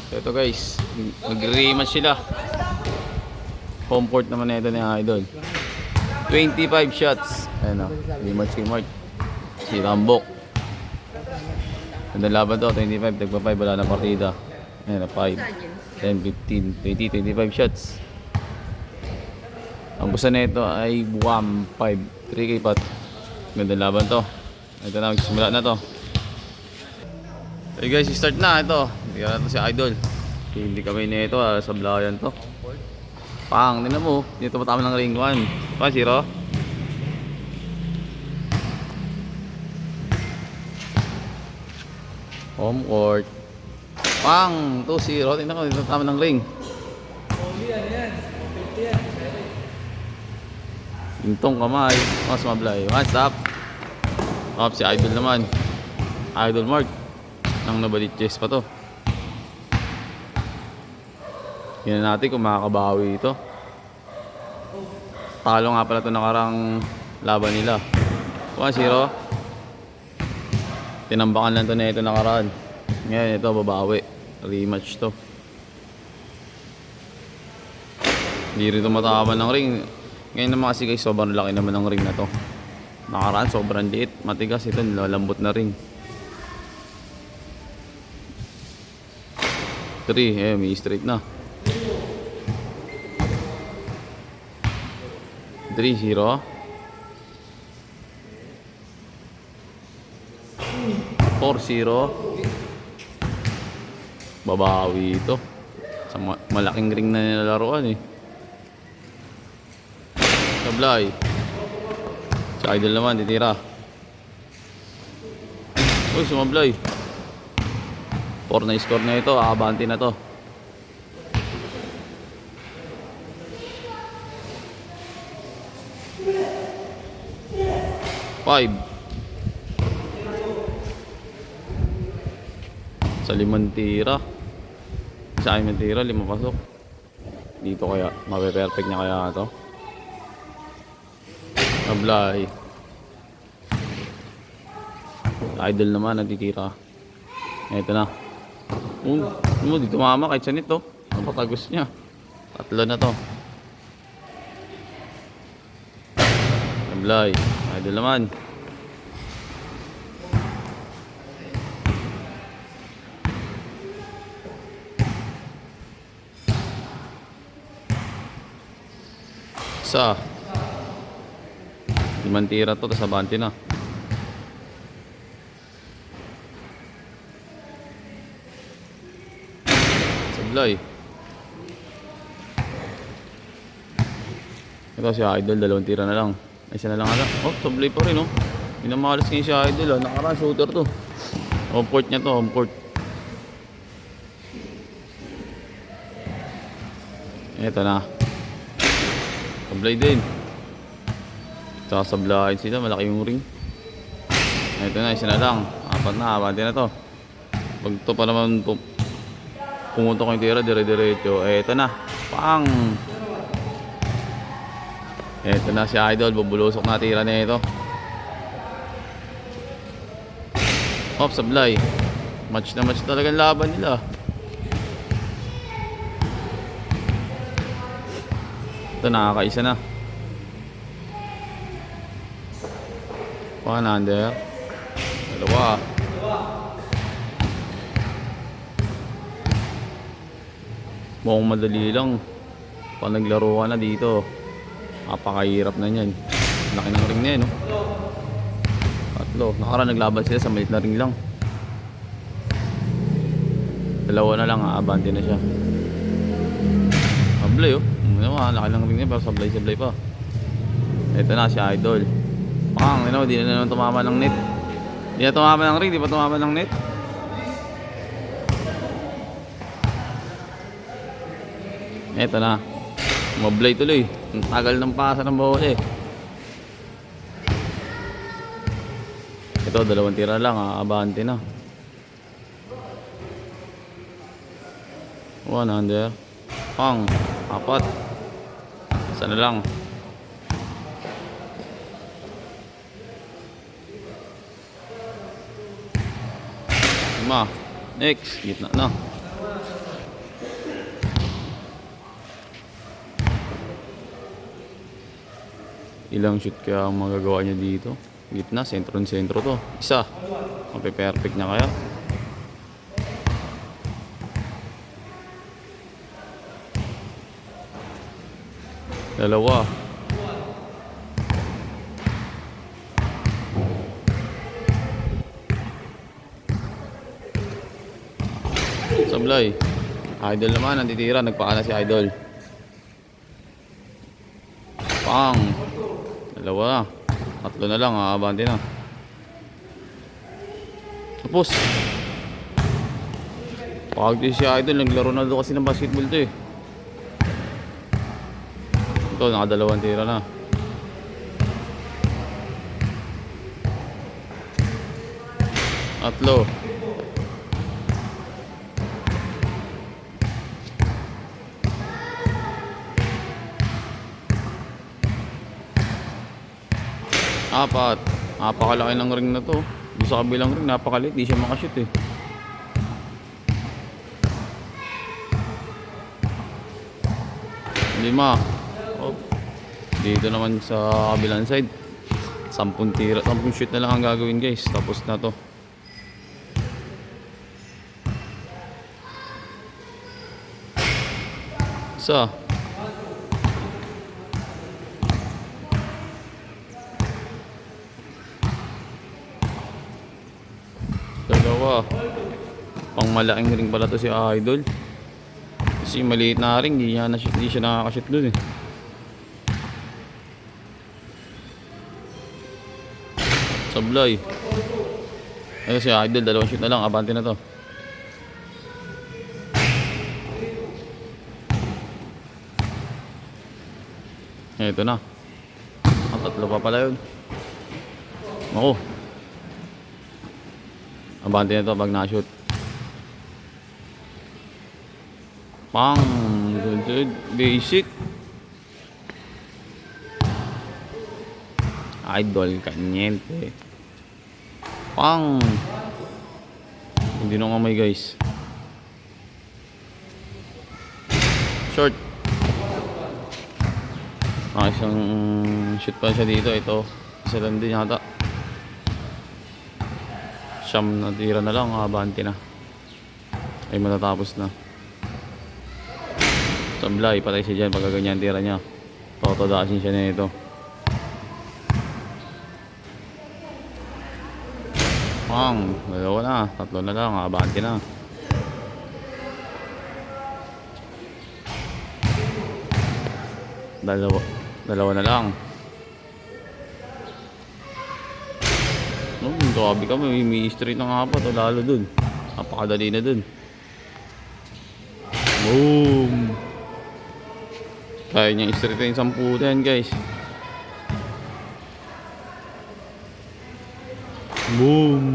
Ito guys, nag-rematch sila. Home court naman na ito ni Idol. 25 shots. Ayan o, rematch si Mark. Si Rambok. Ganda laban to, 25, tagpa 5, wala na partida. Ayan na, 5, 10, 15, 20, 25 shots. Ang busa na ito ay 1-5, 3K pot. Ganda laban to. Ito na, magsimula na to. Hey guys, start na ito. Hindi ka na to si Idol. Hindi kami nito, sa blayan to. Pang, tingnan mo. Dito matama ng ring 1. 0. Home court. Pang, 2-0. Tingnan ko, dito matama ng ring. Intong kamay. Mas mablay. One stop. Up si Idol naman. Idol Mark. Nang nabalit chest pa to. Tingnan natin kung makakabawi ito. Talo nga pala ito nakarang laban nila. 1-0. Tinambakan lang ito na ito nakaraan. Ngayon ito babawi. Rematch to. Hindi rin ito mataman ng ring. Ngayon naman kasi guys, sobrang laki naman ng ring na to. Nakaraan sobrang liit. Matigas ito, nilalambot na ring. 3, may straight na. 3-0. 4-0. Babawi ito. Sa malaking ring na nilalaroan eh. Sablay. Sa Idol naman, titira. Uy, sumablay. 4 na score na ito. Abante na to. Five. Sa 5 tira. Sa 5 tira, 5 pasok. Dito kaya, mape-perfect niya kaya ito. Ablay. Idol naman, nagtitira. Ito na. Dito mama kahit sa nito. Ang patagos niya. 3 na to. Ablay. Idol naman. Sa 5 tira to, tas abante na. Sablay. Ito si Idol, 2 tira na lang. Isa na lang ala. Oh, sablay pa rin oh. Minamalas ngayon si Idol oh. Nakaraan shooter to. Home court niya to, home court. Ito na. Sablay din. Sasablahin sila, malaki yung ring. Ito na, isa na lang. 4 na, abante na to. Pag ito pa naman pumutok yung tira, dire-diretso. Ito na. Pang! Ito na si Idol, bubulusok na tira na ito. Hop, sablay. Match na match talagang laban nila. Ito, nakakaisa na. 1 under. 2. Mukhang madali lang. Pag naglaro ka na dito, napakahirap na yan. Laki ng ring na yan, no? 3. Nakaraan naglaban sila sa maliit na ring lang. 2 na lang, abante na siya. Sablay, oh. Laki ng ring na yan, pero sablay pa. Ito na si Idol. Pang, di na naman tumama ng net. Di na tumama ng ring, di pa tumama ng net. Ito na. Mablay tuloy. Ang tagal ng pasa ng bawal eh. Ito, 2 tira lang, abante na. 1 under. Pang, 4. Isa na lang. Next, gitna na. Ilang shoot kaya ang magagawa niya dito. Gitna, sentro to. Isa. Mape-perfect niya kaya. Dalawa. Sablay. Idol naman, nanditira. Nagpakala si Idol. Pang. Dalawa. Tatlo na lang, abante na. Tapos. Pag di si Idol, naglaro na doon kasi ng basketball to eh. Ito, nakadalawang tira na. Tatlo. Apat. Napakalaki ng ring na to. Doon sa kabilang ring, napakaliit. Di siya makashoot eh. Lima. Oh. Dito naman sa kabilang side. 10 tira. 10 shoot na lang ang gagawin guys. Tapos na to. Isa. Dalawa. Pang malaking ring pala to si Idol. Kasi maliit na ring, hindi siya nakakashoot dun eh. Sablay. Ayun si Idol, dalawang shoot na lang, abante na to. Ito na. Ang tatlo pa pala yun. Ako. Abante na to pag na-shoot. Pang. Good. Basic. Idol kanyente. Pang. Hindi na kamay guys. Short. Isang shoot pa siya dito. Ito. Isa lang din yata. Siyam na tira na lang. Abante na. Ay matatapos na. Sablay. Patay siya dyan. Pagka ganyan tira niya. Totodasin siya na ito. Pang, dalawa na, tatlo na lang, abante na. Dalawa na lang. No, grabe ka, may straight ng apat o lalo dun. Napakadali na dun. Boom! Kaya niya straight na yung 10 yan guys. Boom!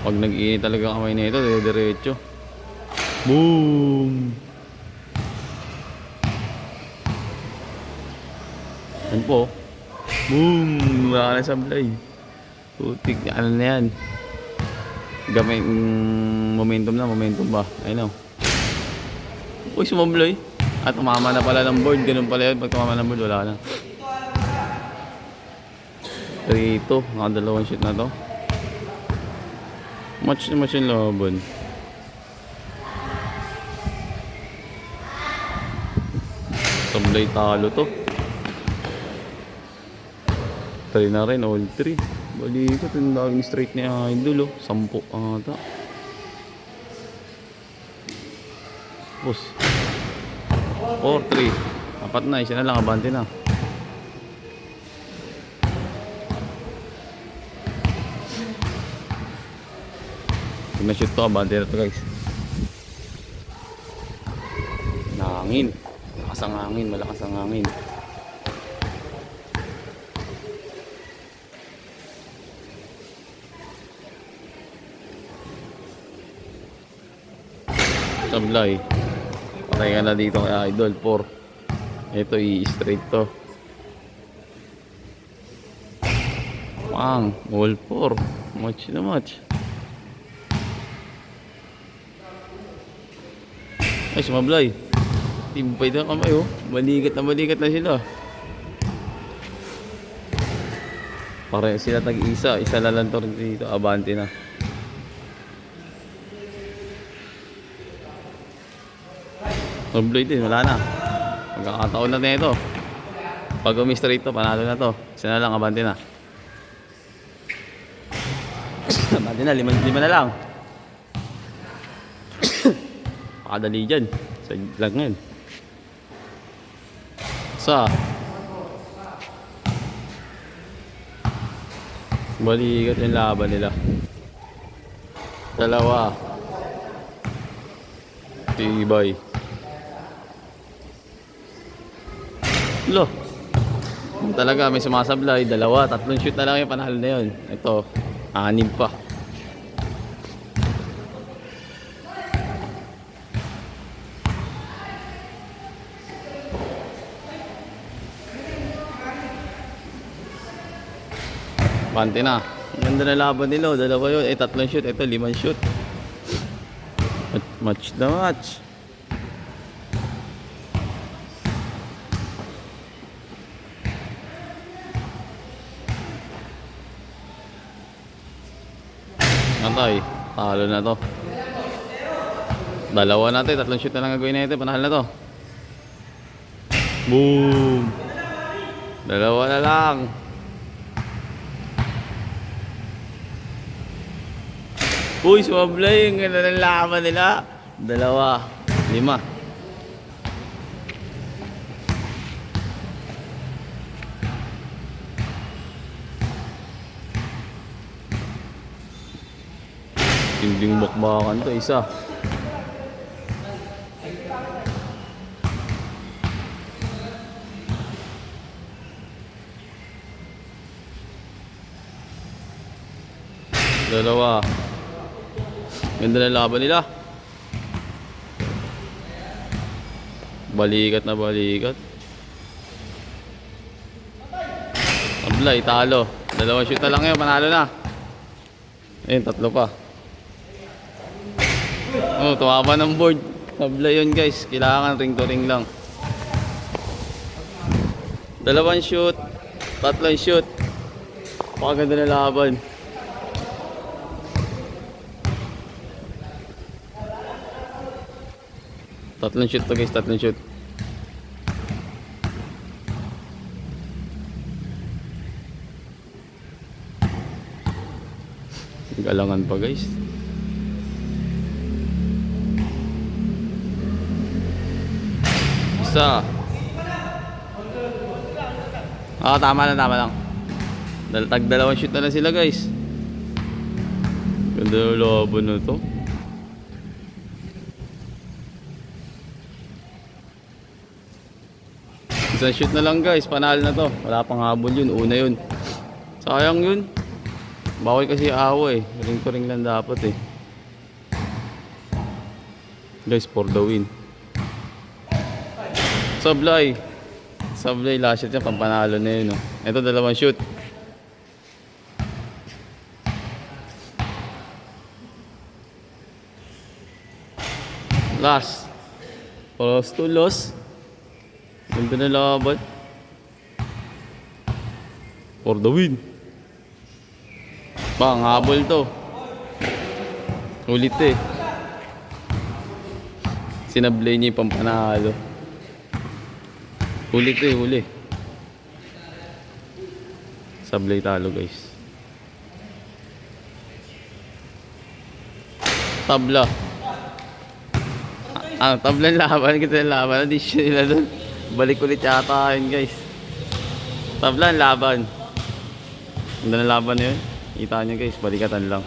Pag nag-iinit talaga kamay na ito, diretso. Boom! Yan po. Boom! Wala ka na sablay. Putik, ano na yan. Gamay, momentum ba? Ayun o. Uy, sumablay. At umama na pala ng board. Ganun pala yun. Pag tumama ng board, wala na. 3-2, nakadalawang shoot na to. Match na match yung laban. Sablay talo to. 3 na rin, all 3. Balikat, yung daming straight ni Idol 10 ata. Tapos 4-3. Apat na, isa na lang, abante na. Na-shoot to, abante na to guys. Nangin. Malakas ang hangin. Sablay. Patay ka na dito kay Idol 4. Ito i-straight to. Pang, all 4. Match na match. Ay, sumablay. Timpay na kamay oh. Maligat na sila. Pare sila tag-isa. Isa lang to dito. Abante na. Tabloid din. Wala na. Magkakataon na ito. Pag umi-straight to, panalo na to. Isa na lang. Abante na. Abante na. Lima na lang. Pakadali dyan. Sa lang ngayon. Balikat yung laban nila. Dalawa. Tibay. Lo. Talaga may sumasablay. Dalawa. 3 shoot na lang yung panalo na yun. Ito. 6 pa. Bante na. Ganda na laban nila. Dalawa yun. 3 shoot. Ito 5 shoot. Match na match. Antay. Talo na to. Dalawa natin. 3 shoot na lang gagawin natin. Panahal na to. Boom. Dalawa na lang. Uy, sumablay. Ang ganda ng laban nila. 2, 5. Tinding bakbakan to. Isa. Dalawa. Ganda na laban nila. Balikat na balikat. Tablay, talo. 2 shoot na lang yun, panalo na. Ayun, 3 pa. Oh, tumaba ng board. Tablay yun guys. Kailangan ring to ring lang. 2 shoot. 3 shoot. Pakaganda na laban. Tatlong shoot to guys, 3 shoot. Galangan pa guys. Isa. Tama lang. Tag 2 shoot na lang sila guys. Ganda yung laban na to. Isang shoot na lang guys, panalo na to. Wala pang habol yun, una yun. Sayang yun. Bawal kasi awa eh. Ring to ring lang dapat eh. Guys, for the win. Sablay. Sablay, last shot niya, pampanalo na yun. Oh. Ito 2 shoot. Last. Loss to loss. Ganda na laban. For the win. Bang, habol to. Ulit eh. Sinablay niya yung pampanalo. Ulit eh, uli. Sablay talo guys. Tabla. Tabla ng laban. Kita ng laban. Addition nila dun. Balik ulit yata yun guys. Tabla ng laban. Ganda ng laban na yun. Kita nyo guys, balikatan lang.